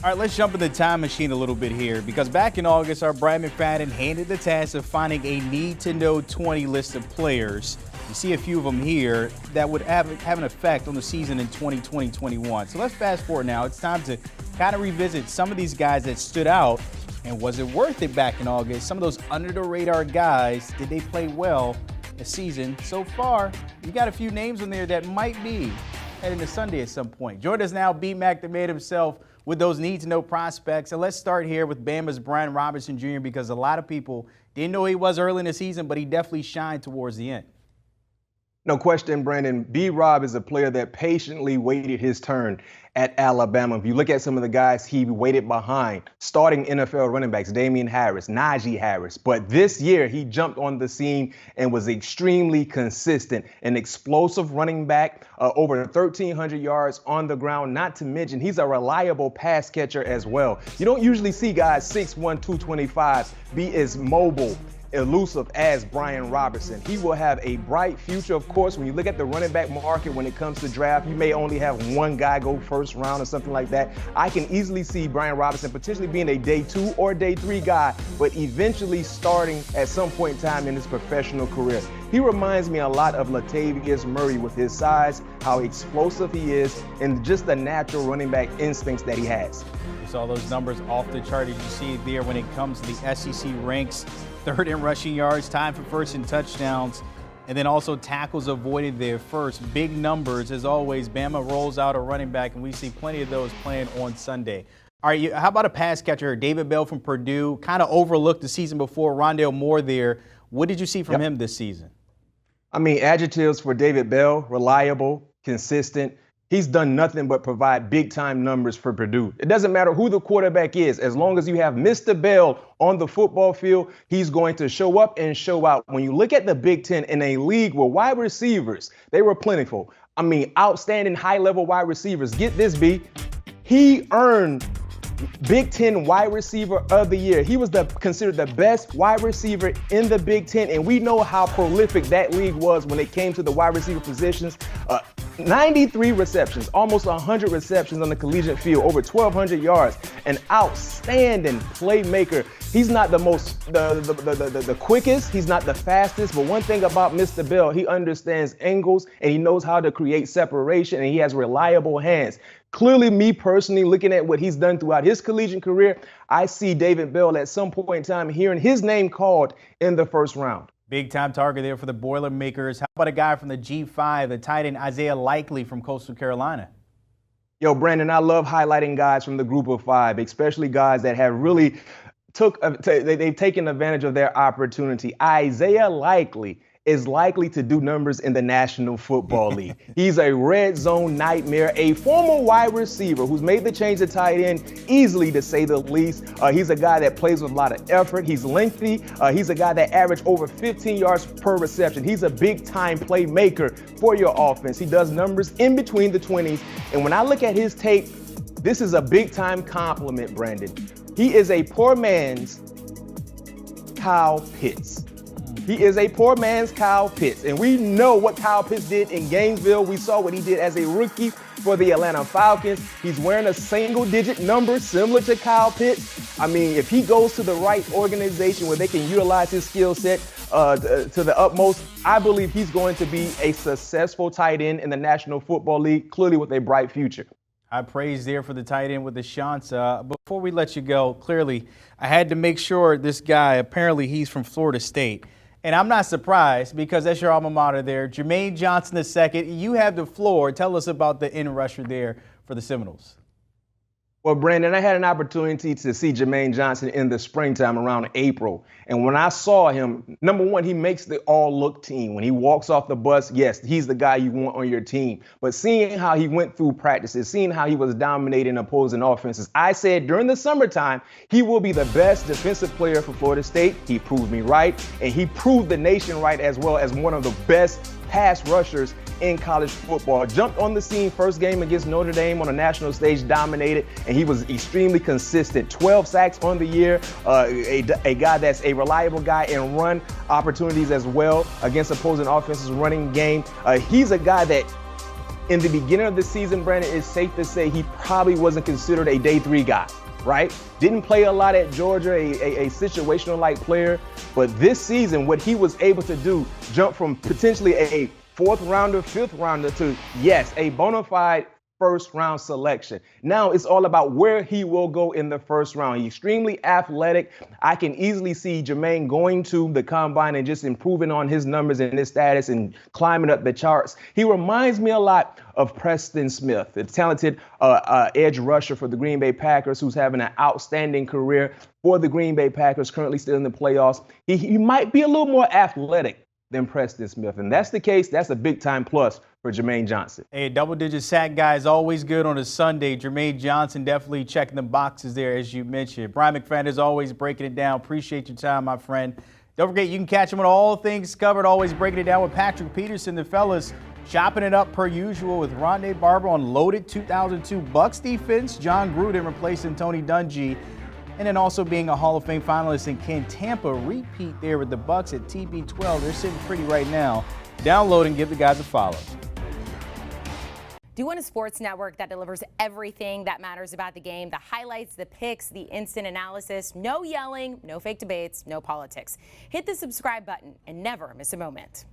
All right, let's jump in the time machine a little bit here because back in August, our Bryant McFadden handed the task of finding a need-to-know 20 list of players. You see a few of them here that would have an effect on the season in 2020-21. So let's fast forward now. It's time to kind of revisit some of these guys that stood out. And was it worth it back in August? Some of those under-the-radar guys, did they play well this season? So far, you got a few names in there that might be heading to Sunday at some point. Join us now, B-Mac, the man himself, with those need-to-know prospects. And let's start here with Bama's Brian Robinson Jr. because a lot of people didn't know who he was early in the season, but he definitely shined towards the end. No question, Brandon. B-Rob is a player that patiently waited his turn at Alabama. If you look at some of the guys he waited behind, starting NFL running backs, Damian Harris, Najee Harris. But this year, he jumped on the scene and was extremely consistent. An explosive running back, over 1,300 yards on the ground. Not to mention, he's a reliable pass catcher as well. You don't usually see guys 6'1", 225 be as mobile, elusive as Brian Robinson. He will have a bright future. Of course, when you look at the running back market when it comes to draft, you may only have one guy go first round or something like that. I can easily see Brian Robinson potentially being a day 2 or day 3 guy, but eventually starting at some point in time in his professional career. He reminds me a lot of Latavius Murray with his size, how explosive he is, and just the natural running back instincts that he has. You saw those numbers off the chart as you see there when it comes to the SEC ranks. Third in rushing yards, tied for first in touchdowns, and then also tackles avoided there first. Big numbers, as always. Bama rolls out a running back, and we see plenty of those playing on Sunday. All right, how about a pass catcher? David Bell from Purdue, kind of overlooked the season before. Rondale Moore there. What did you see from him this season? I mean, adjectives for David Bell: reliable, consistent. He's done nothing but provide big-time numbers for Purdue. It doesn't matter who the quarterback is. As long as you have Mr. Bell on the football field, he's going to show up and show out. When you look at the Big Ten in a league where wide receivers, they were plentiful. I mean, outstanding high-level wide receivers. Get this, B. He earned Big Ten Wide Receiver of the Year. He was considered the best wide receiver in the Big Ten, and we know how prolific that league was when it came to the wide receiver positions. 93 receptions, almost 100 receptions on the collegiate field, over 1,200 yards. An outstanding playmaker. He's not the quickest, he's not the fastest, but one thing about Mr. Bell, he understands angles and he knows how to create separation, and he has reliable hands. Clearly, me personally, looking at what he's done throughout his collegiate career, I see David Bell at some point in time hearing his name called in the first round. Big time target there for the Boilermakers. How about a guy from the G5, the tight end Isaiah Likely from Coastal Carolina? Yo, Brandon, I love highlighting guys from the group of 5, especially guys that have really they've taken advantage of their opportunity. Isaiah Likely is likely to do numbers in the National Football League. He's a red zone nightmare, a former wide receiver who's made the change to tight end easily, to say the least. He's a guy that plays with a lot of effort. He's lengthy. He's a guy that averaged over 15 yards per reception. He's a big-time playmaker for your offense. He does numbers in between the 20s. And when I look at his tape, this is a big-time compliment, Brandon. He is a poor man's Kyle Pitts. He is a poor man's Kyle Pitts, and we know what Kyle Pitts did in Gainesville. We saw what he did as a rookie for the Atlanta Falcons. He's wearing a single-digit number similar to Kyle Pitts. I mean, if he goes to the right organization where they can utilize his skill set to the utmost, I believe he's going to be a successful tight end in the National Football League, clearly with a bright future. I praise there for the tight end with the Shansa. Before we let you go, clearly, I had to make sure this guy, apparently he's from Florida State. And I'm not surprised because that's your alma mater there. Jermaine Johnson II, you have the floor. Tell us about the in rusher there for the Seminoles. Well, Brandon, I had an opportunity to see Jermaine Johnson in the springtime around April. And when I saw him, number one, he makes the all-look team. When he walks off the bus, yes, he's the guy you want on your team. But seeing how he went through practices, seeing how he was dominating opposing offenses, I said during the summertime, he will be the best defensive player for Florida State. He proved me right, and he proved the nation right as well as one of the best pass rushers in college football. Jumped on the scene first game against Notre Dame on a national stage, dominated, and he was extremely consistent. 12 sacks on the year, a guy that's a reliable guy in run opportunities as well against opposing offenses running game. He's a guy that In the beginning of the season, Brandon, it's safe to say he probably wasn't considered a day 3 guy, right? Didn't play a lot at Georgia, a situational-like player. But this season, what he was able to do, jump from potentially a 4th rounder, 5th rounder to, yes, a bona fide first-round selection. Now it's all about where he will go in the first round. He's extremely athletic. I can easily see Jermaine going to the combine and just improving on his numbers and his status and climbing up the charts. He reminds me a lot of Preston Smith, the talented edge rusher for the Green Bay Packers, who's having an outstanding career for the Green Bay Packers, currently still in the playoffs. He might be a little more athletic than Preston Smith. And that's the case. That's a big-time plus for Jermaine Johnson. Hey, double-digit sack guy is always good on a Sunday. Jermaine Johnson definitely checking the boxes there, as you mentioned. Bryant McFadden is always breaking it down. Appreciate your time, my friend. Don't forget, you can catch him on All Things Covered, always breaking it down with Patrick Peterson. The fellas chopping it up per usual with Rondé Barber on loaded 2002 Bucs defense. John Gruden replacing Tony Dungy. And then also being a Hall of Fame finalist, and can Tampa repeat there with the Bucs at TB12? They're sitting pretty right now. Download and give the guys a follow. Do you want a sports network that delivers everything that matters about the game? The highlights, the picks, the instant analysis, no yelling, no fake debates, no politics. Hit the subscribe button and never miss a moment.